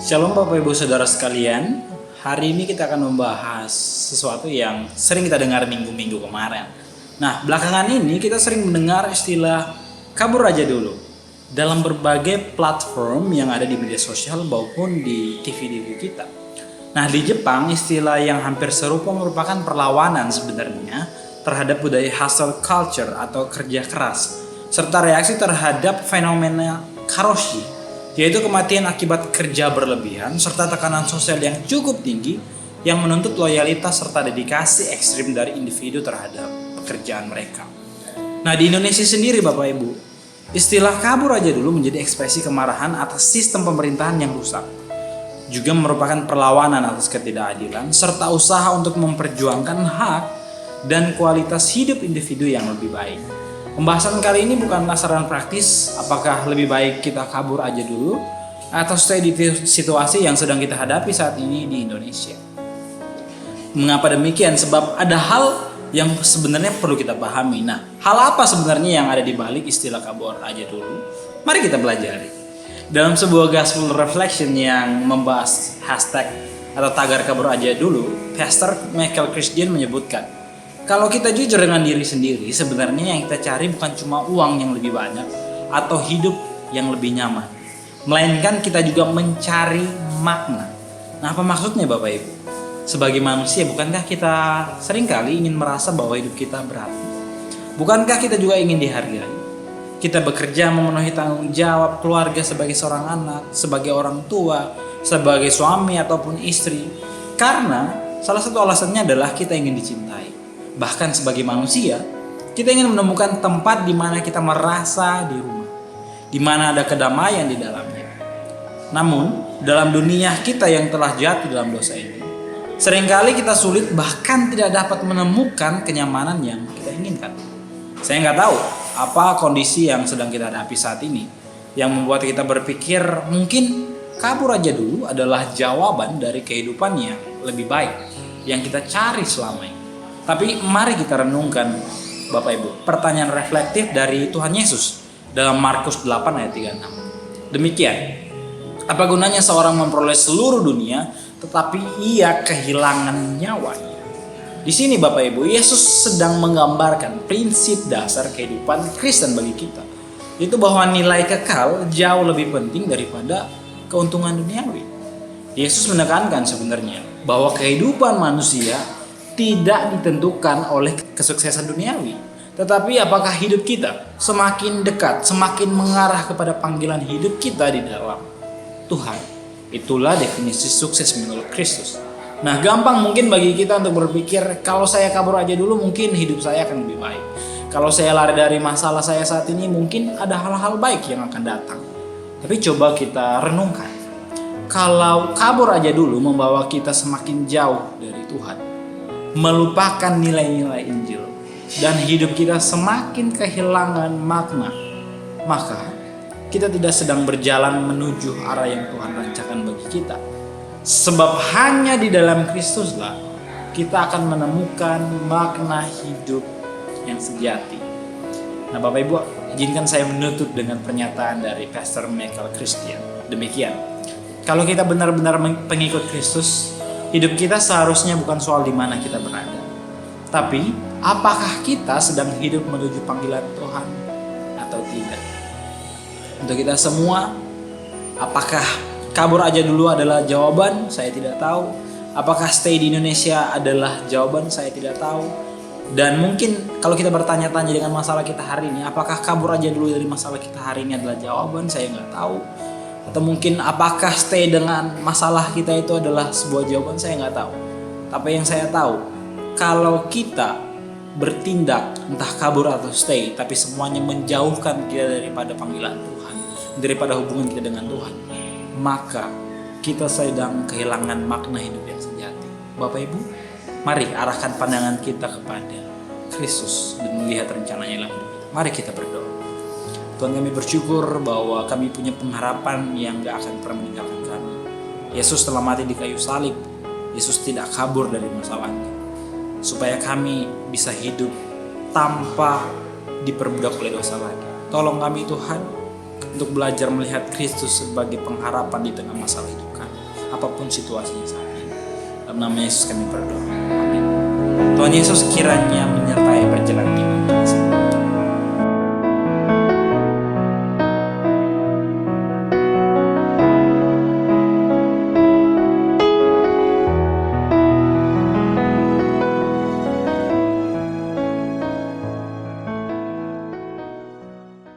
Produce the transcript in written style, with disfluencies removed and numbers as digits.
Shalom Bapak Ibu Saudara sekalian. Hari ini kita akan membahas sesuatu yang sering kita dengar minggu-minggu kemarin. Nah, belakangan ini kita sering mendengar istilah kabur aja dulu dalam berbagai platform yang ada di media sosial maupun di TV kita. Nah, di Jepang istilah yang hampir serupa merupakan perlawanan sebenarnya terhadap budaya hustle culture atau kerja keras serta reaksi terhadap fenomena karoshi, yaitu kematian akibat kerja berlebihan serta tekanan sosial yang cukup tinggi yang menuntut loyalitas serta dedikasi ekstrim dari individu terhadap pekerjaan mereka. Nah, di Indonesia sendiri Bapak Ibu, istilah kabur aja dulu menjadi ekspresi kemarahan atas sistem pemerintahan yang rusak. Juga merupakan perlawanan atas ketidakadilan serta usaha untuk memperjuangkan hak dan kualitas hidup individu yang lebih baik. Pembahasan kali ini bukanlah saran praktis apakah lebih baik kita kabur aja dulu atau stay di situasi yang sedang kita hadapi saat ini di Indonesia. Mengapa demikian? Sebab ada hal yang sebenarnya perlu kita pahami. Nah, hal apa sebenarnya yang ada di balik istilah kabur aja dulu? Mari kita pelajari. Dalam sebuah gospel reflection yang membahas hashtag atau tagar kabur aja dulu, Pastor Michael Christian menyebutkan, kalau kita jujur dengan diri sendiri, sebenarnya yang kita cari bukan cuma uang yang lebih banyak atau hidup yang lebih nyaman, melainkan kita juga mencari makna. Nah, apa maksudnya Bapak Ibu? Sebagai manusia, bukankah kita seringkali ingin merasa bahwa hidup kita berarti? Bukankah kita juga ingin dihargai? Kita bekerja memenuhi tanggung jawab keluarga sebagai seorang anak, sebagai orang tua, sebagai suami ataupun istri. Karena salah satu alasannya adalah kita ingin dicintai. Bahkan sebagai manusia, kita ingin menemukan tempat di mana kita merasa di rumah, di mana ada kedamaian di dalamnya. Namun, dalam dunia kita yang telah jatuh dalam dosa ini, seringkali kita sulit bahkan tidak dapat menemukan kenyamanan yang kita inginkan. Saya nggak tahu apa kondisi yang sedang kita hadapi saat ini yang membuat kita berpikir mungkin kabur aja dulu adalah jawaban dari kehidupan yang lebih baik yang kita cari selama ini. Tapi mari kita renungkan Bapak Ibu pertanyaan reflektif dari Tuhan Yesus dalam Markus 8 ayat 36. Demikian, apa gunanya seorang memperoleh seluruh dunia tetapi ia kehilangan nyawanya? Di sini Bapak Ibu, Yesus sedang menggambarkan prinsip dasar kehidupan Kristen bagi kita, yaitu bahwa nilai kekal jauh lebih penting daripada keuntungan duniawi. Yesus menekankan sebenarnya bahwa kehidupan manusia tidak ditentukan oleh kesuksesan duniawi, tetapi apakah hidup kita semakin dekat, semakin mengarah kepada panggilan hidup kita di dalam Tuhan. Itulah definisi sukses menurut Kristus. Nah, gampang mungkin bagi kita untuk berpikir, kalau saya kabur aja dulu mungkin hidup saya akan lebih baik. Kalau saya lari dari masalah saya saat ini mungkin ada hal-hal baik yang akan datang. Tapi coba kita renungkan. Kalau kabur aja dulu membawa kita semakin jauh dari Tuhan, melupakan nilai-nilai Injil, dan hidup kita semakin kehilangan makna, maka kita tidak sedang berjalan menuju arah yang Tuhan rancangkan bagi kita. Sebab hanya di dalam Kristuslah kita akan menemukan makna hidup yang sejati. Nah Bapak Ibu, izinkan saya menutup dengan pernyataan dari Pastor Michael Christian. Demikian, kalau kita benar-benar pengikut Kristus, hidup kita seharusnya bukan soal di mana kita berada, tapi apakah kita sedang hidup menuju panggilan Tuhan atau tidak. Untuk kita semua, apakah kabur aja dulu adalah jawaban? Saya tidak tahu. Apakah stay di Indonesia adalah jawaban? Saya tidak tahu. Dan mungkin kalau kita bertanya-tanya dengan masalah kita hari ini, apakah kabur aja dulu dari masalah kita hari ini adalah jawaban? Saya nggak tahu. Atau mungkin apakah stay dengan masalah kita itu adalah sebuah jawaban? Saya nggak tahu. Tapi yang saya tahu, kalau kita bertindak entah kabur atau stay, tapi semuanya menjauhkan kita daripada panggilan Tuhan, daripada hubungan kita dengan Tuhan, maka kita sedang kehilangan makna hidup yang sejati. Bapak Ibu, mari arahkan pandangan kita kepada Kristus dan melihat rencananya dalam hidup kita. Mari kita berdoa. Tuhan, kami bersyukur bahwa kami punya pengharapan yang gak akan pernah meninggalkan kami. Yesus telah mati di kayu salib. Yesus tidak kabur dari masalahnya, supaya kami bisa hidup tanpa diperbudak oleh dosa lagi. Tolong kami Tuhan untuk belajar melihat Kristus sebagai pengharapan di tengah masalah hidup kami. apapun situasinya saat ini. Dalam nama Yesus kami berdoa. Amin. Tuhan Yesus kiranya menyertai perjalanan